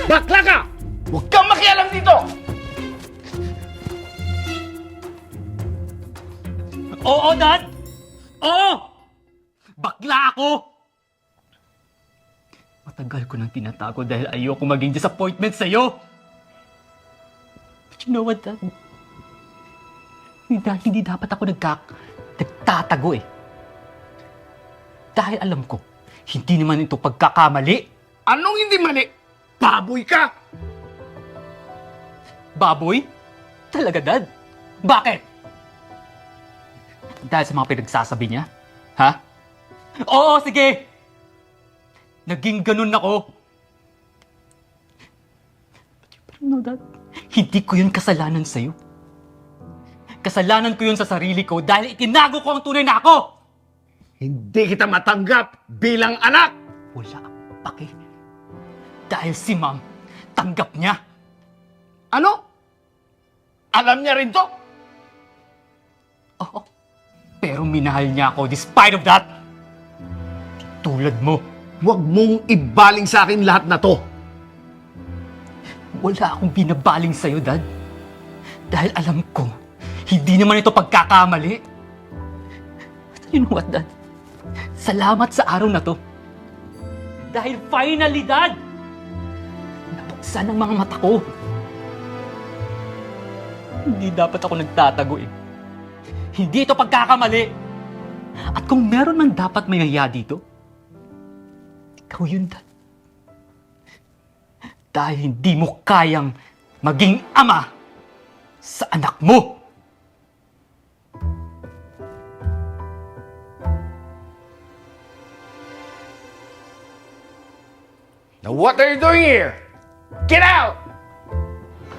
Bakla ka! Huwag kang makialam dito! Oo, Dad! Oo! Bakla ako! Matagal ko nang tinatago dahil ayoko maging disappointment sa'yo! But you know what, Dad? Hindi dapat ako nagtatago eh. Dahil alam ko, hindi naman ito pagkakamali. Anong hindi mali? Baboy ka! Baboy? Talaga, Dad? Bakit? Dahil sa mga pinagsasabi niya? Ha? Oo, sige! Naging ganun ako. Pero no, Dad, hindi ko yun kasalanan sa'yo. Kasalanan ko yun sa sarili ko dahil itinago ko ang tunay na ako! Hindi kita matanggap bilang anak! Wala akong pake. Dahil si Ma'am, tanggap niya. Ano? Alam niya rin to? Oo. Pero minahal niya ako despite of that. Tulad mo. Huwag mong ibaling sa akin lahat na to. Wala akong binabaling sa'yo, Dad. Dahil alam ko, hindi naman ito pagkakamali. But you know what, Dad? Salamat sa araw na to. Dahil finally, Dad, nabuksan ang mga mata ko. Hindi dapat ako nagtatago eh. Hindi ito pagkakamali. At kung meron man dapat may naya dito, ikaw yun, Dad. Dahil hindi mo kayang maging ama sa anak mo. Now what are you doing here? Get out!